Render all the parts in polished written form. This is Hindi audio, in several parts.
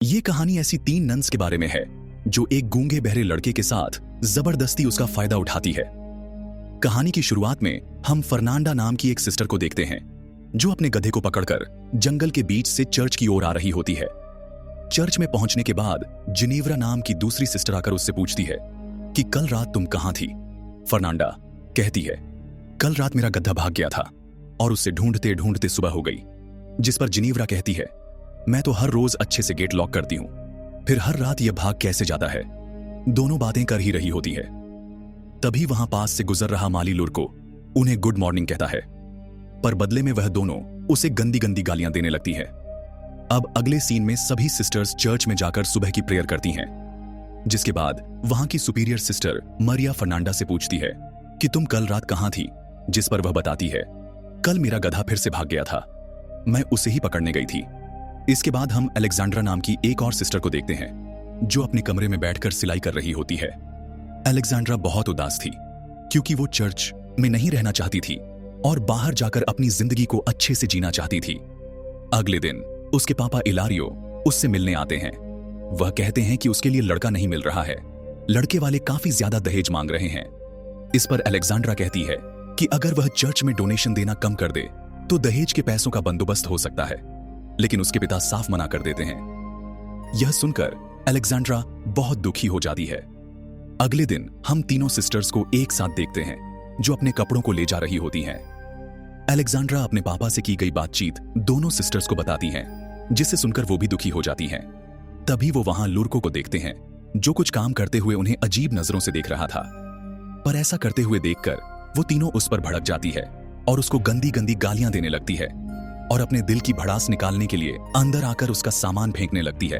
ये कहानी ऐसी तीन नन्स के बारे में है जो एक गूंगे बहरे लड़के के साथ जबरदस्ती उसका फायदा उठाती है। कहानी की शुरुआत में हम फर्नांडा नाम की एक सिस्टर को देखते हैं जो अपने गधे को पकड़कर जंगल के बीच से चर्च की ओर आ रही होती है। चर्च में पहुंचने के बाद जिनेव्रा नाम की दूसरी सिस्टर आकर उससे पूछती है कि कल रात तुम कहां थी। फर्नांडा कहती है, कल रात मेरा गधा भाग गया था और उससे ढूंढते ढूंढते सुबह हो गई। जिस पर जिनेव्रा कहती है, मैं तो हर रोज अच्छे से गेट लॉक करती हूं, फिर हर रात यह भाग कैसे जाता है। दोनों बातें कर ही रही होती है। तभी वहां पास से गुजर रहा माली लुरको उन्हें गुड मॉर्निंग कहता है, पर बदले में वह दोनों उसे गंदी गंदी गालियां देने लगती है। अब अगले सीन में सभी सिस्टर्स चर्च में जाकर सुबह की प्रेयर करती हैं, जिसके बाद वहां की सुपीरियर सिस्टर मरिया फर्नांडा से पूछती है कि तुम कल रात कहां थी। जिस पर वह बताती है, कल मेरा गधा फिर से भाग गया था, मैं उसे ही पकड़ने गई थी। इसके बाद हम अलेक्जेंड्रा नाम की एक और सिस्टर को देखते हैं जो अपने कमरे में बैठकर सिलाई कर रही होती है। अलेक्जेंड्रा बहुत उदास थी क्योंकि वो चर्च में नहीं रहना चाहती थी और बाहर जाकर अपनी जिंदगी को अच्छे से जीना चाहती थी। अगले दिन उसके पापा इलारियो उससे मिलने आते हैं। वह कहते हैं कि उसके लिए लड़का नहीं मिल रहा है, लड़के वाले काफी ज्यादा दहेज मांग रहे हैं। इस पर अलेक्जेंड्रा कहती है कि अगर वह चर्च में डोनेशन देना कम कर दे तो दहेज के पैसों का बंदोबस्त हो सकता है, लेकिन उसके पिता साफ मना कर देते हैं। यह सुनकर अलेक्जेंड्रा बहुत दुखी हो जाती है। अगले दिन हम तीनों सिस्टर्स को एक साथ देखते हैं जो अपने कपड़ों को ले जा रही होती हैं। अलेक्जेंड्रा अपने पापा से की गई बातचीत दोनों सिस्टर्स को बताती हैं, जिसे सुनकर वो भी दुखी हो जाती हैं। तभी वो वहां लुरको को देखते हैं जो कुछ काम करते हुए उन्हें अजीब नजरों से देख रहा था। पर ऐसा करते हुए देखकर वो तीनों उस पर भड़क जाती है और उसको गंदी गंदी गालियां देने लगती है और अपने दिल की भड़ास निकालने के लिए अंदर आकर उसका सामान फेंकने लगती है।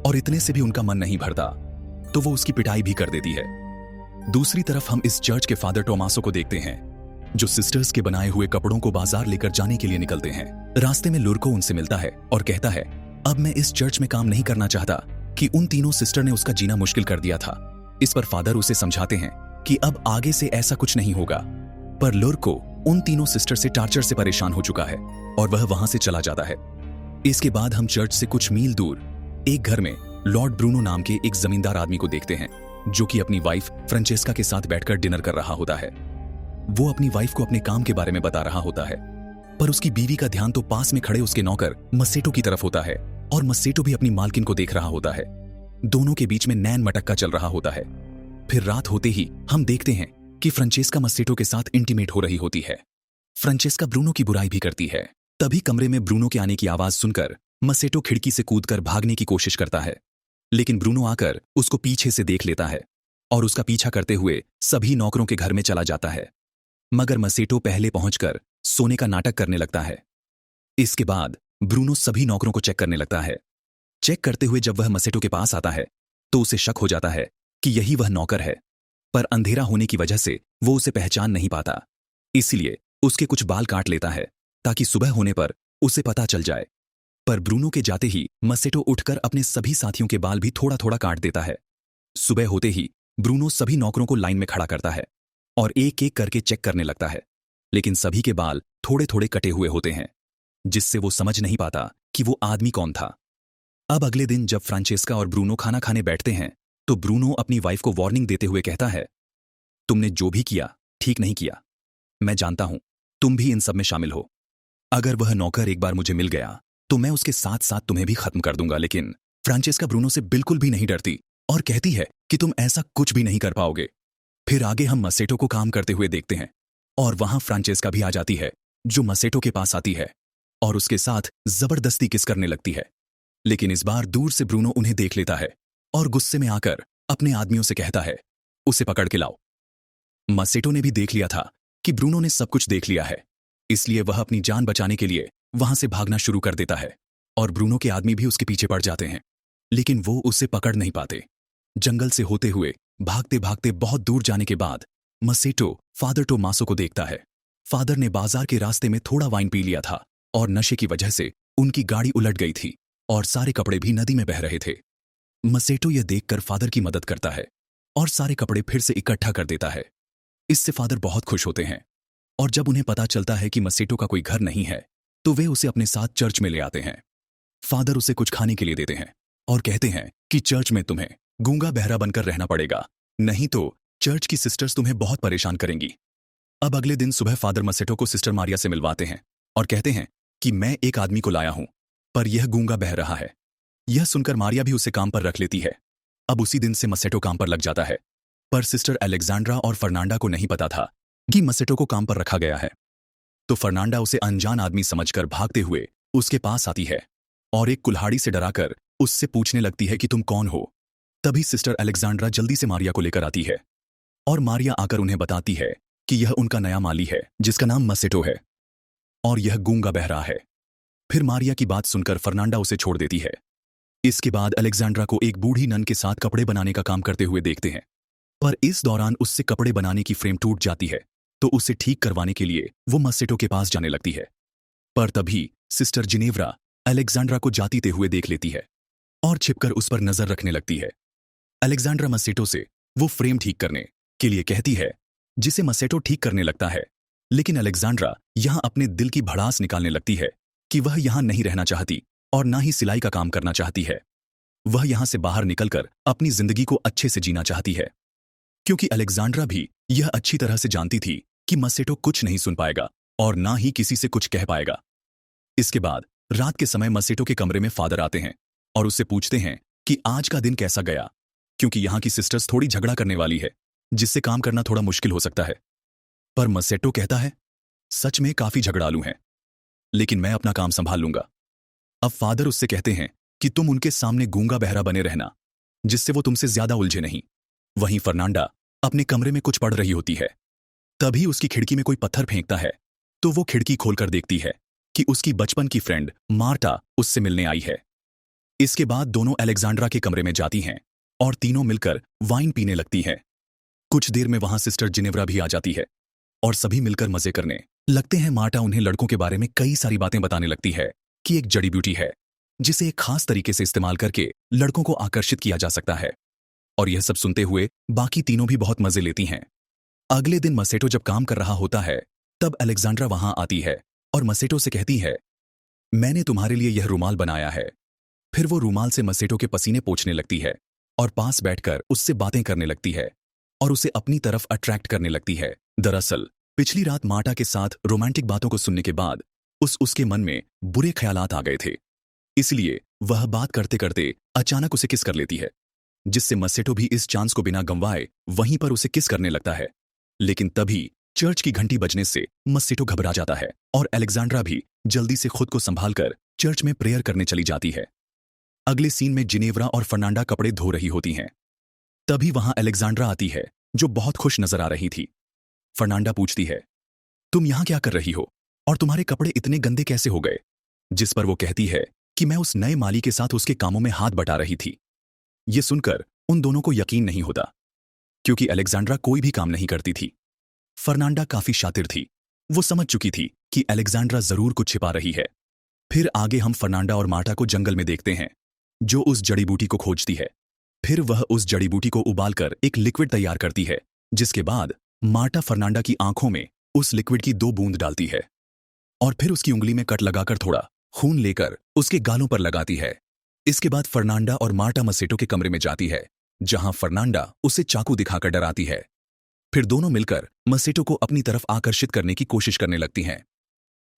और इतने से भी उनका मन नहीं भरता तो वो उसकी पिटाई भी कर देती है। दूसरी तरफ हम इस चर्च के फादर टोमासो को देखते हैं जो सिस्टर्स के बनाए हुए कपड़ों को बाजार लेकर जाने के लिए निकलते हैं। रास्ते में लुरको उनसे मिलता है और कहता है, अब मैं इस चर्च में काम नहीं करना चाहता कि उन तीनों सिस्टर ने उसका जीना मुश्किल कर दिया था। इस पर फादर उसे समझाते हैं कि अब आगे से ऐसा कुछ नहीं होगा। पर लुरको उन तीनों सिस्टर से टार्चर से परेशान हो चुका है और वह वहां से चला जाता है। इसके बाद हम चर्च से कुछ मील दूर एक घर में लॉर्ड ब्रूनो नाम के एक जमींदार आदमी को देखते हैं जो कि अपनी वाइफ फ्रांचेस्का के साथ बैठकर डिनर कर रहा होता है। वो अपनी वाइफ को अपने काम के बारे में बता रहा होता है, पर उसकी बीवी का ध्यान तो पास में खड़े उसके नौकर मसेटो की तरफ होता है और मसेटो भी अपनी मालकिन को देख रहा होता है। दोनों के बीच में नैन मटक्का चल रहा होता है। फिर रात होते ही हम देखते हैं कि फ्रांचेस्का मसेटो के साथ इंटीमेट हो रही होती है। फ्रांचेस्का ब्रूनो की बुराई भी करती है। तभी कमरे में ब्रूनो के आने की आवाज सुनकर मसेटो खिड़की से कूदकर भागने की कोशिश करता है, लेकिन ब्रूनो आकर उसको पीछे से देख लेता है और उसका पीछा करते हुए सभी नौकरों के घर में चला जाता है। मगर मसेटो पहले पहुंचकर सोने का नाटक करने लगता है। इसके बाद ब्रूनो सभी नौकरों को चेक करने लगता है। चेक करते हुए जब वह मसेटो के पास आता है तो उसे शक हो जाता है कि यही वह नौकर है, पर अंधेरा होने की वजह से वो उसे पहचान नहीं पाता। इसलिए उसके कुछ बाल काट लेता है ताकि सुबह होने पर उसे पता चल जाए। पर ब्रूनो के जाते ही मसेटो उठकर अपने सभी साथियों के बाल भी थोड़ा थोड़ा काट देता है। सुबह होते ही ब्रूनो सभी नौकरों को लाइन में खड़ा करता है और एक एक करके चेक करने लगता है, लेकिन सभी के बाल थोड़े थोड़े कटे हुए होते हैं, जिससे वो समझ नहीं पाता कि वो आदमी कौन था। अब अगले दिन जब फ्रांचेस्का और ब्रूनो खाना खाने बैठते हैं तो ब्रूनो अपनी वाइफ को वार्निंग देते हुए कहता है, तुमने जो भी किया ठीक नहीं किया। मैं जानता हूं तुम भी इन सब में शामिल हो। अगर वह नौकर एक बार मुझे मिल गया तो मैं उसके साथ साथ तुम्हें भी खत्म कर दूंगा। लेकिन फ्रांचेस्का ब्रूनो से बिल्कुल भी नहीं डरती और कहती है कि तुम ऐसा कुछ भी नहीं कर पाओगे। फिर आगे हम मसेटो को काम करते हुए देखते हैं और वहां फ्रांचेस्का भी आ जाती है जो मसेटो के पास आती है और उसके साथ जबरदस्ती किस करने लगती है। लेकिन इस बार दूर से ब्रूनो उन्हें देख लेता है और गुस्से में आकर अपने आदमियों से कहता है, उसे पकड़ के लाओ। मसेटो ने भी देख लिया था कि ब्रूनो ने सब कुछ देख लिया है, इसलिए वह अपनी जान बचाने के लिए वहां से भागना शुरू कर देता है और ब्रूनो के आदमी भी उसके पीछे पड़ जाते हैं, लेकिन वो उसे पकड़ नहीं पाते। जंगल से होते हुए भागते भागते बहुत दूर जाने के बाद मसेटो फादर टोमासो को देखता है। फादर ने बाजार के रास्ते में थोड़ा वाइन पी लिया था और नशे की वजह से उनकी गाड़ी उलट गई थी और सारे कपड़े भी नदी में बह रहे थे। मसेटो यह देखकर फादर की मदद करता है और सारे कपड़े फिर से इकट्ठा कर देता है। इससे फादर बहुत खुश होते हैं और जब उन्हें पता चलता है कि मसेटो का कोई घर नहीं है तो वे उसे अपने साथ चर्च में ले आते हैं। फादर उसे कुछ खाने के लिए देते हैं और कहते हैं कि चर्च में तुम्हें गूंगा बहरा बनकर रहना पड़ेगा, नहीं तो चर्च की सिस्टर्स तुम्हें बहुत परेशान करेंगी। अब अगले दिन सुबह फादर मसेटो को सिस्टर मारिया से मिलवाते हैं और कहते हैं कि मैं एक आदमी को लाया हूं, पर यह गूंगा बह रहा है। यह सुनकर मारिया भी उसे काम पर रख लेती है। अब उसी दिन से मसेटो काम पर लग जाता है, पर सिस्टर अलेक्जेंड्रा और फर्नांडा को नहीं पता था कि मसेटो को काम पर रखा गया है। तो फर्नांडा उसे अनजान आदमी समझकर भागते हुए उसके पास आती है और एक कुल्हाड़ी से डराकर उससे पूछने लगती है कि तुम कौन हो। तभी सिस्टर अलेक्जेंड्रा जल्दी से मारिया को लेकर आती है और मारिया आकर उन्हें बताती है कि यह उनका नया माली है जिसका नाम मसेटो है और यह गूंगा बह रहा है। फिर मारिया की बात सुनकर फर्नांडा उसे छोड़ देती है। इसके बाद अलेक्जेंड्रा को एक बूढ़ी नन के साथ कपड़े बनाने का काम करते हुए देखते हैं, पर इस दौरान उससे कपड़े बनाने की फ्रेम टूट जाती है, तो उसे ठीक करवाने के लिए वो मसेटो के पास जाने लगती है। पर तभी सिस्टर जिनेव्रा अलेक्जेंड्रा को जातीते हुए देख लेती है और छिपकर उस पर नजर रखने लगती है। अलेक्जेंड्रा मसेटो से वो फ्रेम ठीक करने के लिए कहती है, जिसे मसेटो ठीक करने लगता है, लेकिन अलेक्जेंड्रा यहां अपने दिल की भड़ास निकालने लगती है कि वह यहां नहीं रहना चाहती और ना ही सिलाई का काम करना चाहती है। वह यहां से बाहर निकलकर अपनी जिंदगी को अच्छे से जीना चाहती है, क्योंकि अलेक्जेंड्रा भी यह अच्छी तरह से जानती थी कि मसेटो कुछ नहीं सुन पाएगा और ना ही किसी से कुछ कह पाएगा। इसके बाद रात के समय मसेटो के कमरे में फादर आते हैं और उससे पूछते हैं कि आज का दिन कैसा गया, क्योंकि यहां की सिस्टर्स थोड़ी झगड़ा करने वाली है, जिससे काम करना थोड़ा मुश्किल हो सकता है। पर मसेटो कहता है, सच में काफी झगड़ालू हैं, लेकिन मैं अपना काम संभाल लूंगा। अब फादर उससे कहते हैं कि तुम उनके सामने गूंगा बहरा बने रहना, जिससे वो तुमसे ज्यादा उलझे नहीं। वहीं फर्नांडा अपने कमरे में कुछ पढ़ रही होती है। तभी उसकी खिड़की में कोई पत्थर फेंकता है, तो वो खिड़की खोलकर देखती है कि उसकी बचपन की फ्रेंड मार्टा उससे मिलने आई है। इसके बाद दोनों अलेक्जेंड्रा के कमरे में जाती हैं और तीनों मिलकर वाइन पीने लगती हैं। कुछ देर में वहां सिस्टर जिनेव्रा भी आ जाती है और सभी मिलकर मजे करने लगते हैं। मार्टा उन्हें लड़कों के बारे में कई सारी बातें बताने लगती है कि एक जड़ी बूटी है जिसे एक खास तरीके से इस्तेमाल करके लड़कों को आकर्षित किया जा सकता है। और यह सब सुनते हुए बाकी तीनों भी बहुत मजे लेती हैं। अगले दिन मसेटो जब काम कर रहा होता है, तब अलेक्जेंड्रा वहां आती है और मसेटो से कहती है, मैंने तुम्हारे लिए यह रुमाल बनाया है। फिर वो रुमाल से मसेटो के पसीने पोंछने लगती है और पास बैठकर उससे बातें करने लगती है और उसे अपनी तरफ अट्रैक्ट करने लगती है। दरअसल पिछली रात मार्टा के साथ रोमांटिक बातों को सुनने के बाद उसके मन में बुरे ख्यालात आ गए थे, इसलिए वह बात करते करते अचानक उसे किस कर लेती है, जिससे मसेटो भी इस चांस को बिना गंवाए वहीं पर उसे किस करने लगता है। लेकिन तभी चर्च की घंटी बजने से मसेटो घबरा जाता है और अलेक्जेंड्रा भी जल्दी से खुद को संभालकर चर्च में प्रेयर करने चली जाती है। अगले सीन में जिनेव्रा और फर्नांडा कपड़े धो रही होती हैं। तभी वहां अलेक्जेंड्रा आती है, जो बहुत खुश नजर आ रही थी। फर्नांडा पूछती है, तुम यहां क्या कर रही हो और तुम्हारे कपड़े इतने गंदे कैसे हो गए? जिस पर वो कहती है कि मैं उस नए माली के साथ उसके कामों में हाथ बटा रही थी। ये सुनकर उन दोनों को यकीन नहीं होता, क्योंकि अलेक्जेंड्रा कोई भी काम नहीं करती थी। फर्नांडा काफी शातिर थी, वो समझ चुकी थी कि अलेक्जेंड्रा जरूर कुछ छिपा रही है। फिर आगे हम फर्नांडा और मार्टा को जंगल में देखते हैं, जो उस जड़ी बूटी को खोजती है। फिर वह उस जड़ी बूटी को उबालकर एक लिक्विड तैयार करती है, जिसके बाद मार्टा फर्नांडा की आंखों में उस लिक्विड की 2 बूंद डालती है और फिर उसकी उंगली में कट लगाकर थोड़ा खून लेकर उसके गालों पर लगाती है। इसके बाद फर्नांडा और मार्टा मसेटो के कमरे में जाती है, जहां फर्नांडा उसे चाकू दिखाकर डराती है। फिर दोनों मिलकर मसेटो को अपनी तरफ आकर्षित करने की कोशिश करने लगती हैं।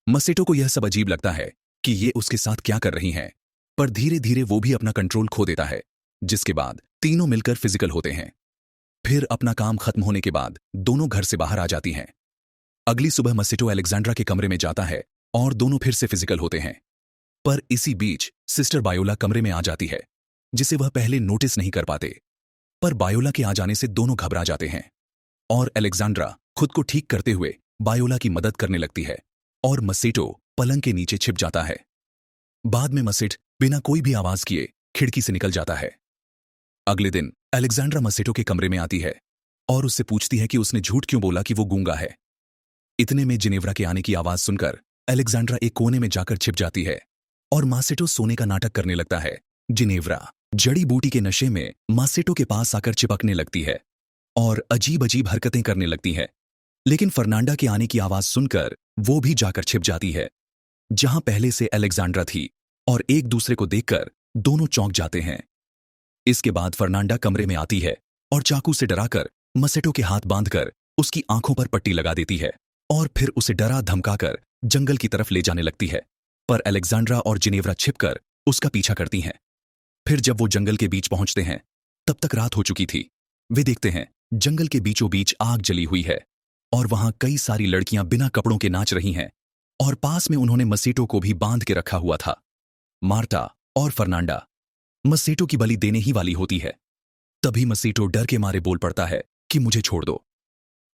मसेटो को यह सब अजीब लगता है कि ये उसके साथ क्या कर रही हैं, पर धीरे धीरे वो भी अपना कंट्रोल खो देता है, जिसके बाद तीनों मिलकर फिजिकल होते हैं। फिर अपना काम खत्म होने के बाद दोनों घर से बाहर आ जाती हैं। अगली सुबह मसेटो अलेक्जेंड्रा के कमरे में जाता है और दोनों फिर से फिजिकल होते हैं। पर इसी बीच सिस्टर बायोला कमरे में आ जाती है, जिसे वह पहले नोटिस नहीं कर पाते। पर बायोला के आ जाने से दोनों घबरा जाते हैं और अलेक्जेंड्रा खुद को ठीक करते हुए बायोला की मदद करने लगती है और मसेटो पलंग के नीचे छिप जाता है। बाद में मसेट बिना कोई भी आवाज किए खिड़की से निकल जाता है। अगले दिन अलेक्जेंड्रा मसेटो के कमरे में आती है और उससे पूछती है कि उसने झूठ क्यों बोला कि वो गूंगा है। इतने में जिनेव्रा के आने की आवाज सुनकर अलेक्जेंड्रा एक कोने में जाकर छिप जाती है और मासेटो सोने का नाटक करने लगता है। जिनेव्रा जड़ी बूटी के नशे में मासेटो के पास आकर चिपकने लगती है और अजीब अजीब हरकतें करने लगती है। लेकिन फर्नांडा के आने की आवाज सुनकर वो भी जाकर छिप जाती है, जहां पहले से अलेक्जेंड्रा थी, और एक दूसरे को देखकर दोनों चौंक जाते हैं। इसके बाद फर्नांडा कमरे में आती है और चाकू से डराकर मसेटो के हाथ बांधकर उसकी आंखों पर पट्टी लगा देती है और फिर उसे डरा धमकाकर जंगल की तरफ ले जाने लगती है। पर अलेक्जेंड्रा और जिनेव्रा छिपकर उसका पीछा करती हैं। फिर जब वो जंगल के बीच पहुंचते हैं तब तक रात हो चुकी थी। वे देखते हैं जंगल के बीचों बीच आग जली हुई है और वहां कई सारी लड़कियां बिना कपड़ों के नाच रही हैं और पास में उन्होंने मसेटो को भी बांध के रखा हुआ था। मार्टा और फर्नांडा मसेटो की बलि देने ही वाली होती है। तभी मसेटो डर के मारे बोल पड़ता है कि मुझे छोड़ दो।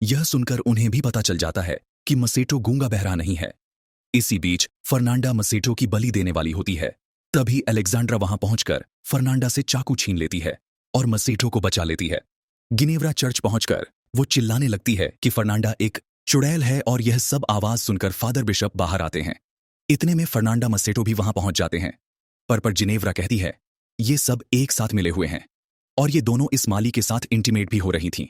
यह सुनकर उन्हें भी पता चल जाता है कि मसेटो गूंगा बहरा नहीं है। इसी बीच फर्नांडा मसेटो की बलि देने वाली होती है। तभी अलेक्जेंड्रा वहां पहुंचकर फर्नांडा से चाकू छीन लेती है और मसेटो को बचा लेती है। गिनेव्रा चर्च पहुंचकर वो चिल्लाने लगती है कि फर्नांडा एक चुड़ैल है और यह सब आवाज सुनकर फादर बिशप बाहर आते हैं। इतने में फर्नांडा मसेटो भी वहां पहुंच जाते हैं। पर जिनेव्रा कहती है ये सब एक साथ मिले हुए हैं और ये दोनों इस माली के साथ इंटीमेट भी हो रही थीं।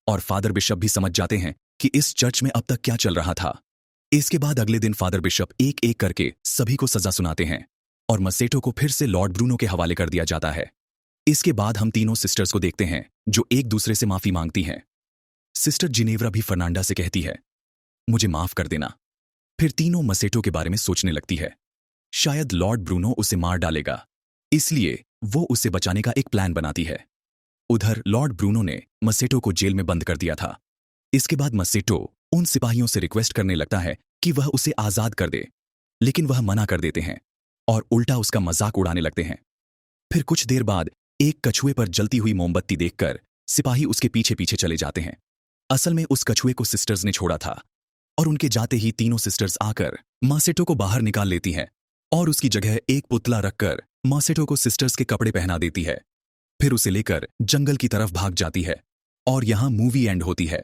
और फादर बिशप भी समझ जाते हैं कि इस चर्च में अब तक क्या चल रहा था। इसके बाद अगले दिन फादर बिशप एक एक करके सभी को सजा सुनाते हैं और मसेटो को फिर से लॉर्ड ब्रूनो के हवाले कर दिया जाता है। इसके बाद हम तीनों सिस्टर्स को देखते हैं जो एक दूसरे से माफी मांगती हैं। सिस्टर जिनेव्रा भी फर्नांडा से कहती है मुझे माफ कर देना। फिर तीनों मसेटो के बारे में सोचने लगती है। शायद लॉर्ड ब्रूनो उसे मार डालेगा, इसलिए वो उसे बचाने का एक प्लान बनाती है। उधर लॉर्ड ब्रूनो ने मसेटो को जेल में बंद कर दिया था। इसके बाद मसेटो उन सिपाहियों से रिक्वेस्ट करने लगता है कि वह उसे आजाद कर दे, लेकिन वह मना कर देते हैं और उल्टा उसका मजाक उड़ाने लगते हैं। फिर कुछ देर बाद एक कछुए पर जलती हुई मोमबत्ती देखकर सिपाही उसके पीछे पीछे चले जाते हैं। असल में उस कछुए को सिस्टर्स ने छोड़ा था और उनके जाते ही तीनों सिस्टर्स आकर मसेटो को बाहर निकाल लेती हैं और उसकी जगह एक पुतला रखकर मसेटो को सिस्टर्स के कपड़े पहना देती है। फिर उसे लेकर जंगल की तरफ भाग जाती है और यहां मूवी एंड होती है।